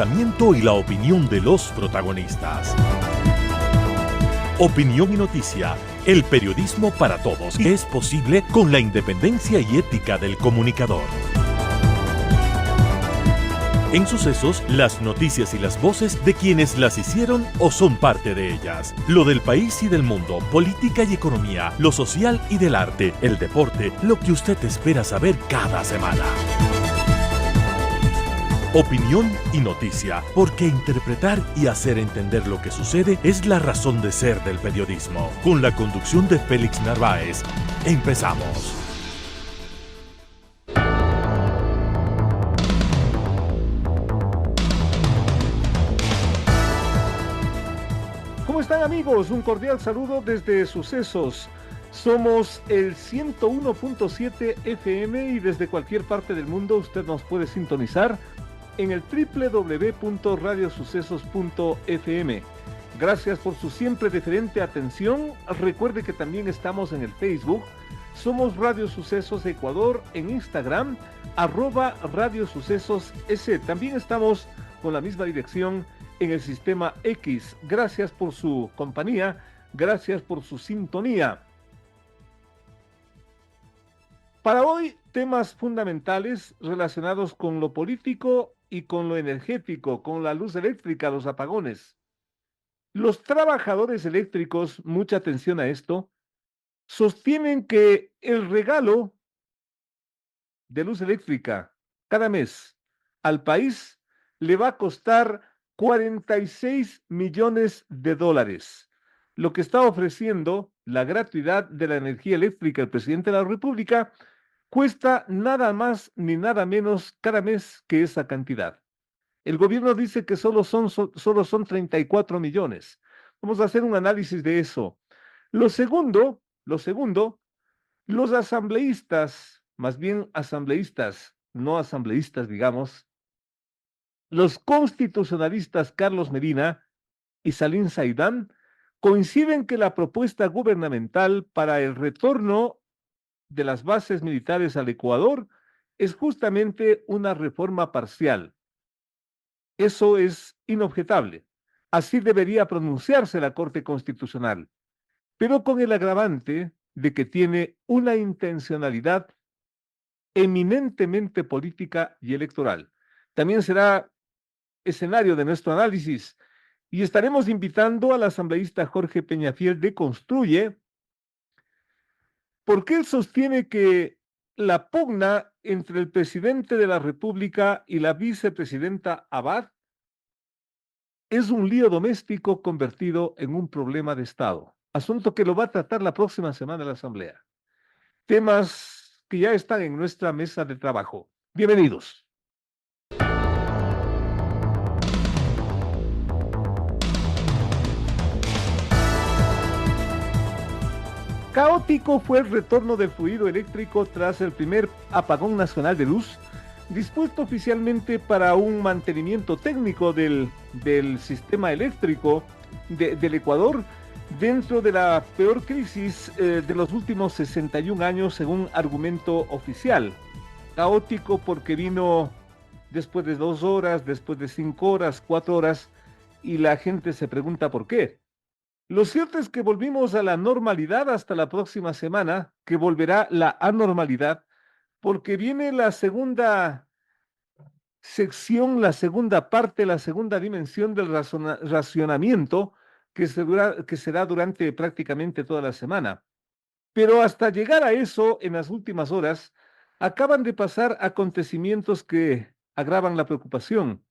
Y la opinión de los protagonistas. Opinión y noticia, el periodismo para todos, que es posible con la independencia y ética del comunicador. En Sucesos, las noticias y las voces de quienes las hicieron o son parte de ellas. Lo del país y del mundo, política y economía, lo social y del arte, el deporte, lo que usted espera saber cada semana. Opinión y noticia, porque interpretar y hacer entender lo que sucede es la razón de ser del periodismo. Con la conducción de Félix Narváez, empezamos. ¿Cómo están, amigos? Un cordial saludo desde Sucesos. Somos el 101.7 FM y desde cualquier parte del mundo usted nos puede sintonizar en el www.radiosucesos.fm. Gracias por su siempre deferente atención. Recuerde que también estamos en el Facebook. Somos Radio Sucesos Ecuador, en Instagram, @radiosucesos.es. También estamos con la misma dirección en el sistema X. Gracias por su compañía, gracias por su sintonía. Para hoy, temas fundamentales relacionados con lo político y con lo energético, con la luz eléctrica, los apagones. Los trabajadores eléctricos, mucha atención a esto, sostienen que el regalo de luz eléctrica cada mes al país le va a costar 46 millones de dólares. Lo que está ofreciendo la gratuidad de la energía eléctrica el presidente de la República cuesta nada más ni nada menos cada mes que esa cantidad. El gobierno dice que solo son 34 millones. Vamos a hacer un análisis de eso. Lo segundo, los asambleístas, más bien asambleístas, no asambleístas, digamos, los constitucionalistas Carlos Medina y Salim Saidán coinciden que la propuesta gubernamental para el retorno de las bases militares al Ecuador es justamente una reforma parcial. Eso es inobjetable. Así debería pronunciarse la Corte Constitucional, pero con el agravante de que tiene una intencionalidad eminentemente política y electoral. También será escenario de nuestro análisis y estaremos invitando al asambleísta Jorge Peñafiel de Construye, porque él sostiene que la pugna entre el presidente de la República y la vicepresidenta Abad es un lío doméstico convertido en un problema de Estado, asunto que lo va a tratar la próxima semana la Asamblea. Temas que ya están en nuestra mesa de trabajo. Bienvenidos. Caótico fue el retorno del fluido eléctrico tras el primer apagón nacional de luz, dispuesto oficialmente para un mantenimiento técnico del sistema eléctrico del Ecuador dentro de la peor crisis de los últimos 61 años, según argumento oficial. Caótico porque vino después de 2 horas, después de 5 horas, 4 horas, y la gente se pregunta por qué. Lo cierto es que volvimos a la normalidad hasta la próxima semana, que volverá la anormalidad, porque viene la segunda sección, la segunda parte, la segunda dimensión del racionamiento que será durante prácticamente toda la semana. Pero hasta llegar a eso, en las últimas horas, acaban de pasar acontecimientos que agravan la preocupación.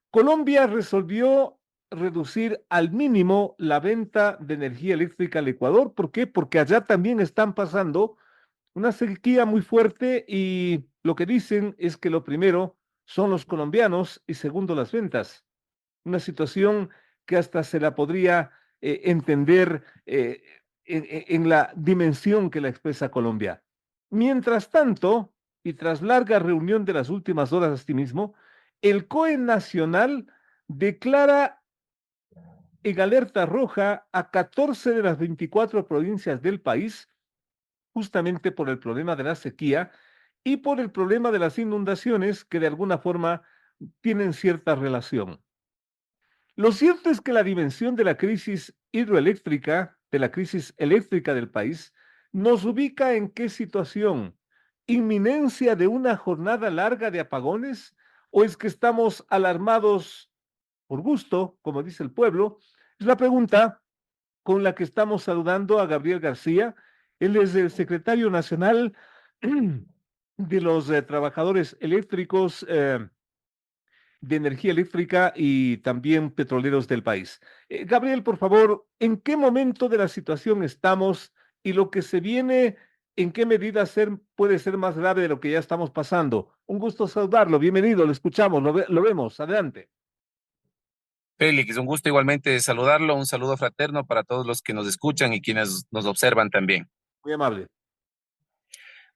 Colombia resolvió reducir al mínimo la venta de energía eléctrica al Ecuador. ¿Por qué? Porque allá también están pasando una sequía muy fuerte y lo que dicen es que lo primero son los colombianos y segundo las ventas. Una situación que hasta se la podría entender en la dimensión que la expresa Colombia. Mientras tanto, y tras larga reunión de las últimas horas asimismo, el COE Nacional declara en alerta roja a 14 de las 24 provincias del país, justamente por el problema de la sequía y por el problema de las inundaciones que de alguna forma tienen cierta relación. Lo cierto es que la dimensión de la crisis hidroeléctrica, de la crisis eléctrica del país, nos ubica en qué situación. ¿Inminencia de una jornada larga de apagones? ¿O es que estamos alarmados por gusto, como dice el pueblo? Es la pregunta con la que estamos saludando a Gabriel García. Él es el secretario nacional de los trabajadores eléctricos de energía eléctrica y también petroleros del país. Gabriel, por favor, ¿en qué momento de la situación estamos y lo que se viene, en qué medida puede ser más grave de lo que ya estamos pasando? Un gusto saludarlo, bienvenido, lo escuchamos, lo vemos, adelante. Félix, un gusto igualmente saludarlo, un saludo fraterno para todos los que nos escuchan y quienes nos observan también. Muy amable.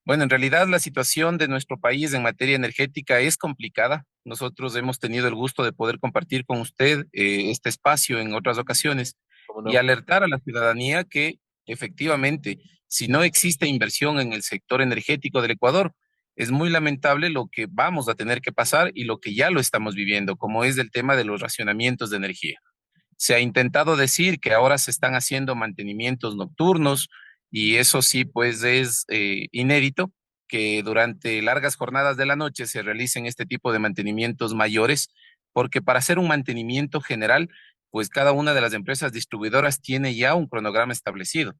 Bueno, en realidad la situación de nuestro país en materia energética es complicada. Nosotros hemos tenido el gusto de poder compartir con usted este espacio en otras ocasiones ¿Cómo y no? alertar a la ciudadanía que efectivamente, si no existe inversión en el sector energético del Ecuador, es muy lamentable lo que vamos a tener que pasar y lo que ya lo estamos viviendo, como es el tema de los racionamientos de energía. Se ha intentado decir que ahora se están haciendo mantenimientos nocturnos y eso sí, pues es inédito que durante largas jornadas de la noche se realicen este tipo de mantenimientos mayores, porque para hacer un mantenimiento general, pues cada una de las empresas distribuidoras tiene ya un cronograma establecido.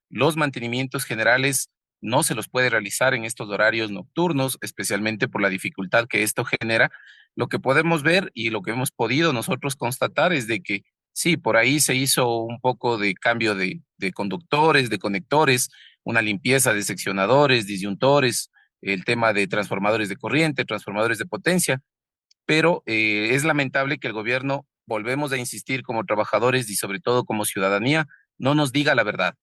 Los mantenimientos generales no se los puede realizar en estos horarios nocturnos, especialmente por la dificultad que esto genera. Lo que podemos ver y lo que hemos podido nosotros constatar es de que sí, por ahí se hizo un poco de cambio de conductores, de conectores, una limpieza de seccionadores, disyuntores, el tema de transformadores de corriente, transformadores de potencia, pero es lamentable que el gobierno, volvemos a insistir como trabajadores y sobre todo como ciudadanía, no nos diga la verdad.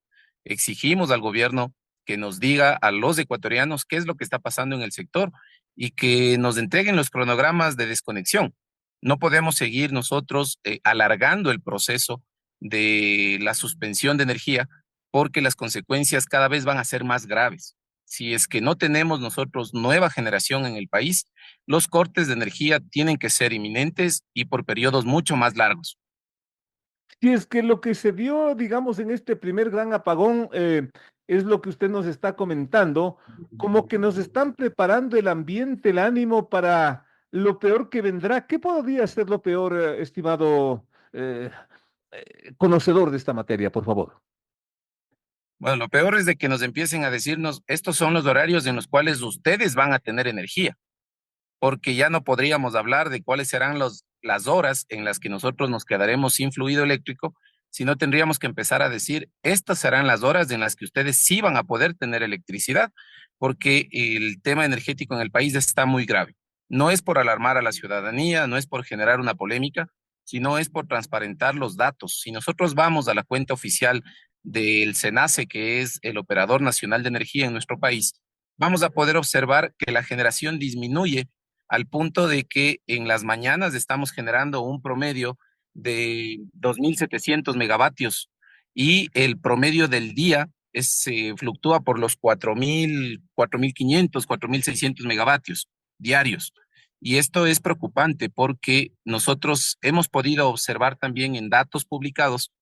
Exigimos al gobierno que nos diga a los ecuatorianos qué es lo que está pasando en el sector y que nos entreguen los cronogramas de desconexión. No podemos seguir nosotros alargando el proceso de la suspensión de energía porque las consecuencias cada vez van a ser más graves. Si es que no tenemos nosotros nueva generación en el país, los cortes de energía tienen que ser inminentes y por periodos mucho más largos. Si es que lo que se dio, digamos, en este primer gran apagón es lo que usted nos está comentando, como que nos están preparando el ambiente, el ánimo para lo peor que vendrá. ¿Qué podría ser lo peor, estimado eh, conocedor de esta materia, por favor? Bueno, lo peor es de que nos empiecen a decirnos, estos son los horarios en los cuales ustedes van a tener energía, porque ya no podríamos hablar de cuáles serán las horas en las que nosotros nos quedaremos sin fluido eléctrico, sino tendríamos que empezar a decir, estas serán las horas en las que ustedes sí van a poder tener electricidad, porque el tema energético en el país está muy grave. No es por alarmar a la ciudadanía, no es por generar una polémica, sino es por transparentar los datos. Si nosotros vamos a la cuenta oficial del SENACE, que es el operador nacional de energía en nuestro país, vamos a poder observar que la generación disminuye al punto de que en las mañanas estamos generando un promedio de 2.700 megavatios y el promedio del día fluctúa por los 4.500, 4.600 megavatios diarios. Y esto es preocupante porque nosotros hemos podido observar también en datos publicados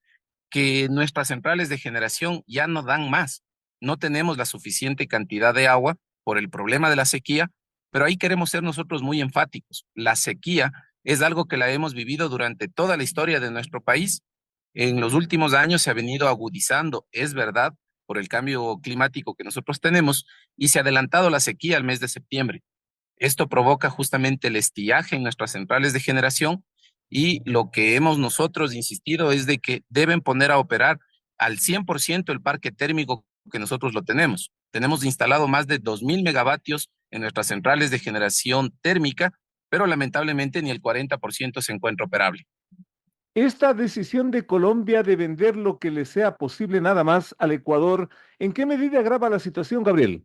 que nuestras centrales de generación ya no dan más. No tenemos la suficiente cantidad de agua por el problema de la sequía, pero ahí queremos ser nosotros muy enfáticos. La sequía es algo que la hemos vivido durante toda la historia de nuestro país. En los últimos años se ha venido agudizando, es verdad, por el cambio climático que nosotros tenemos, y se ha adelantado la sequía al mes de septiembre. Esto provoca justamente el estiaje en nuestras centrales de generación y lo que hemos nosotros insistido es de que deben poner a operar al 100% el parque térmico que nosotros lo tenemos. Tenemos instalado más de 2.000 megavatios en nuestras centrales de generación térmica, pero lamentablemente ni el 40% se encuentra operable. Esta decisión de Colombia de vender lo que le sea posible nada más al Ecuador, ¿en qué medida agrava la situación, Gabriel?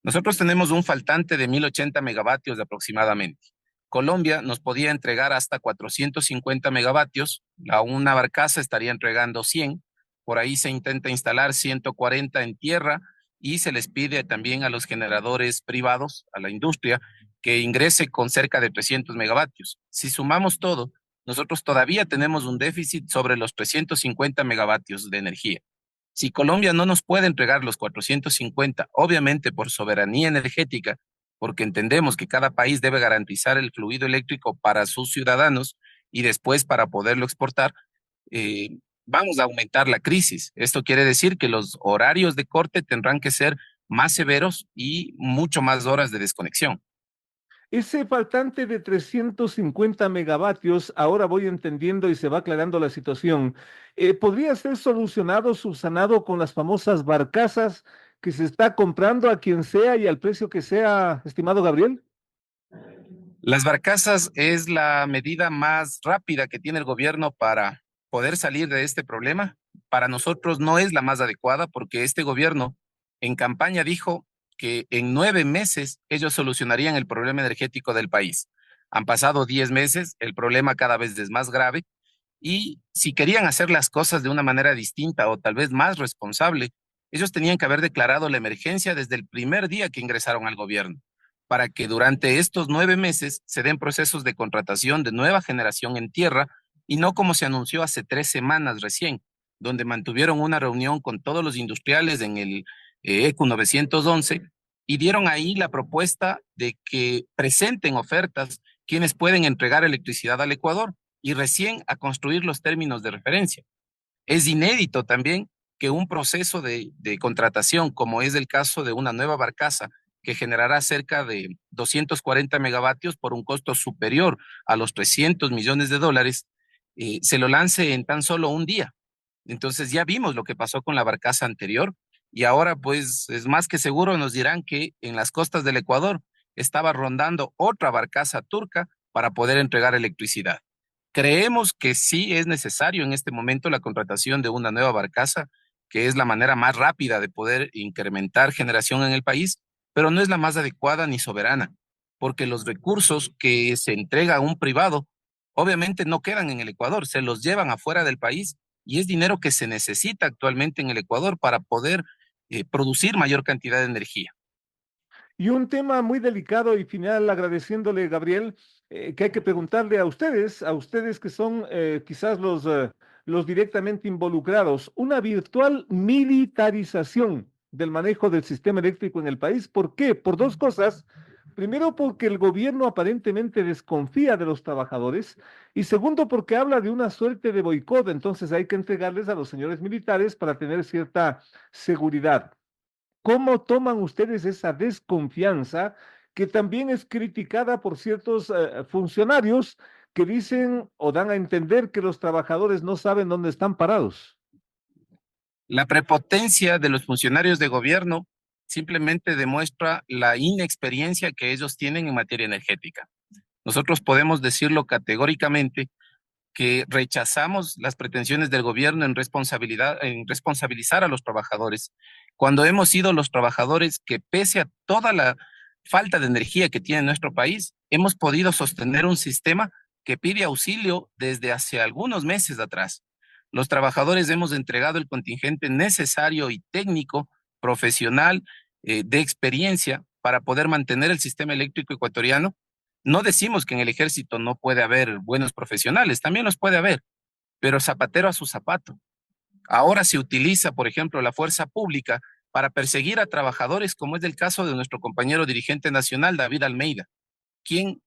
Nosotros tenemos un faltante de 1.080 megavatios aproximadamente. Colombia nos podía entregar hasta 450 megavatios, a una barcaza estaría entregando 100, por ahí se intenta instalar 140 en tierra y se les pide también a los generadores privados, a la industria, que ingrese con cerca de 300 megavatios. Si sumamos todo, nosotros todavía tenemos un déficit sobre los 350 megavatios de energía. Si Colombia no nos puede entregar los 450, obviamente por soberanía energética, porque entendemos que cada país debe garantizar el fluido eléctrico para sus ciudadanos y después para poderlo exportar, vamos a aumentar la crisis. Esto quiere decir que los horarios de corte tendrán que ser más severos y mucho más horas de desconexión. Ese faltante de 350 megavatios, ahora voy entendiendo y se va aclarando la situación, ¿podría ser solucionado, subsanado con las famosas barcazas que se está comprando a quien sea y al precio que sea, estimado Gabriel? Las barcazas es la medida más rápida que tiene el gobierno para poder salir de este problema. Para nosotros no es la más adecuada porque este gobierno en campaña dijo que en 9 meses ellos solucionarían el problema energético del país. Han pasado 10 meses, el problema cada vez es más grave y si querían hacer las cosas de una manera distinta o tal vez más responsable, ellos tenían que haber declarado la emergencia desde el primer día que ingresaron al gobierno, para que durante estos 9 meses se den procesos de contratación de nueva generación en tierra y no como se anunció hace 3 semanas recién, donde mantuvieron una reunión con todos los industriales en el ECU 911 y dieron ahí la propuesta de que presenten ofertas quienes pueden entregar electricidad al Ecuador y recién a construir los términos de referencia. Es inédito también que un proceso de contratación, como es el caso de una nueva barcaza, que generará cerca de 240 megavatios por un costo superior a los 300 millones de dólares, se lo lance en tan solo un día. Entonces ya vimos lo que pasó con la barcaza anterior y ahora pues es más que seguro nos dirán que en las costas del Ecuador estaba rondando otra barcaza turca para poder entregar electricidad. Creemos que sí es necesario en este momento la contratación de una nueva barcaza, que es la manera más rápida de poder incrementar generación en el país, pero no es la más adecuada ni soberana, porque los recursos que se entrega a un privado obviamente no quedan en el Ecuador, se los llevan afuera del país y es dinero que se necesita actualmente en el Ecuador para poder producir mayor cantidad de energía. Y un tema muy delicado y final, agradeciéndole, Gabriel, que hay que preguntarle a ustedes que son quizás los directamente involucrados, una virtual militarización del manejo del sistema eléctrico en el país. ¿Por qué? Por dos cosas. Primero, porque el gobierno aparentemente desconfía de los trabajadores y segundo, porque habla de una suerte de boicot. Entonces hay que entregarles a los señores militares para tener cierta seguridad. ¿Cómo toman ustedes esa desconfianza que también es criticada por ciertos funcionarios que dicen o dan a entender que los trabajadores no saben dónde están parados? La prepotencia de los funcionarios de gobierno simplemente demuestra la inexperiencia que ellos tienen en materia energética. Nosotros podemos decirlo categóricamente que rechazamos las pretensiones del gobierno en responsabilizar a los trabajadores, cuando hemos sido los trabajadores que pese a toda la falta de energía que tiene nuestro país, hemos podido sostener un sistema que pide auxilio desde hace algunos meses atrás. Los trabajadores hemos entregado el contingente necesario y técnico, profesional, de experiencia para poder mantener el sistema eléctrico ecuatoriano. No decimos que en el ejército no puede haber buenos profesionales, también los puede haber, pero zapatero a su zapato. Ahora se utiliza, por ejemplo, la fuerza pública para perseguir a trabajadores, como es el caso de nuestro compañero dirigente nacional, David Almeida, quien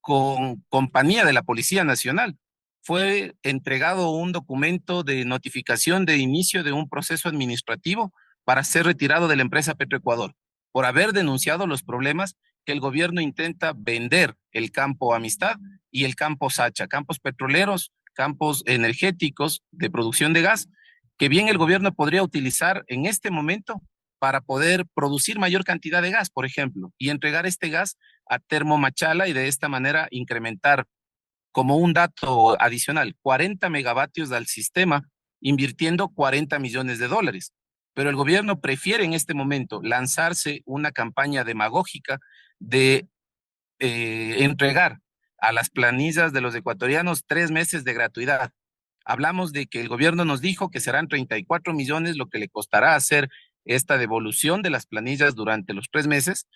con compañía de la Policía Nacional fue entregado un documento de notificación de inicio de un proceso administrativo para ser retirado de la empresa Petroecuador por haber denunciado los problemas que el gobierno intenta vender el campo Amistad y el campo Sacha, campos petroleros, campos energéticos de producción de gas, que bien el gobierno podría utilizar en este momento para poder producir mayor cantidad de gas, por ejemplo, y entregar este gas a Termomachala y de esta manera incrementar como un dato adicional 40 megavatios al sistema, invirtiendo 40 millones de dólares. Pero el gobierno prefiere en este momento lanzarse una campaña demagógica de entregar a las planillas de los ecuatorianos 3 meses de gratuidad. Hablamos de que el gobierno nos dijo que serán 34 millones lo que le costará hacer esta devolución de las planillas durante los 3 meses.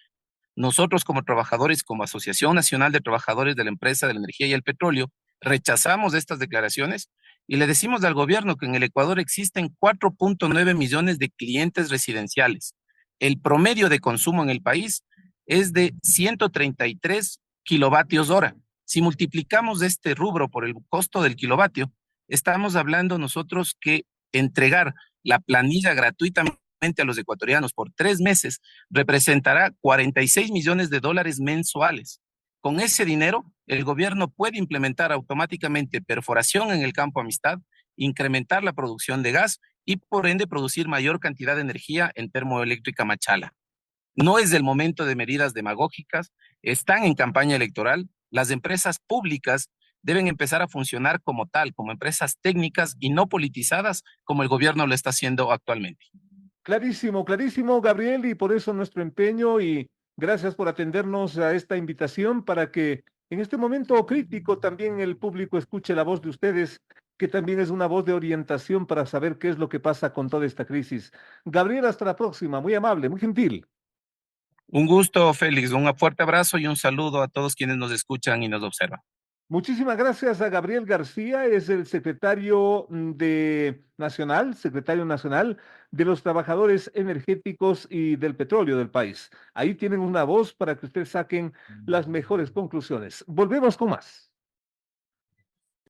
nosotros como trabajadores, como Asociación Nacional de Trabajadores de la Empresa de la Energía y el Petróleo, rechazamos estas declaraciones y le decimos al gobierno que en el Ecuador existen 4.9 millones de clientes residenciales. El promedio de consumo en el país es de 133 kilovatios hora. Si multiplicamos este rubro por el costo del kilovatio, estamos hablando nosotros que entregar la planilla gratuitamente a los ecuatorianos por 3 meses representará 46 millones de dólares mensuales. Con ese dinero, el gobierno puede implementar automáticamente perforación en el campo Amistad, incrementar la producción de gas y por ende producir mayor cantidad de energía en termoeléctrica Machala. No es el momento de medidas demagógicas, están en campaña electoral, las empresas públicas deben empezar a funcionar como tal, como empresas técnicas y no politizadas como el gobierno lo está haciendo actualmente. Clarísimo, clarísimo, Gabriel, y por eso nuestro empeño y gracias por atendernos a esta invitación para que en este momento crítico también el público escuche la voz de ustedes, que también es una voz de orientación para saber qué es lo que pasa con toda esta crisis. Gabriel, hasta la próxima, muy amable, muy gentil. Un gusto, Félix, un fuerte abrazo y un saludo a todos quienes nos escuchan y nos observan. Muchísimas gracias a Gabriel García, es el secretario secretario nacional de los trabajadores energéticos y del petróleo del país. Ahí tienen una voz para que ustedes saquen las mejores conclusiones. Volvemos con más.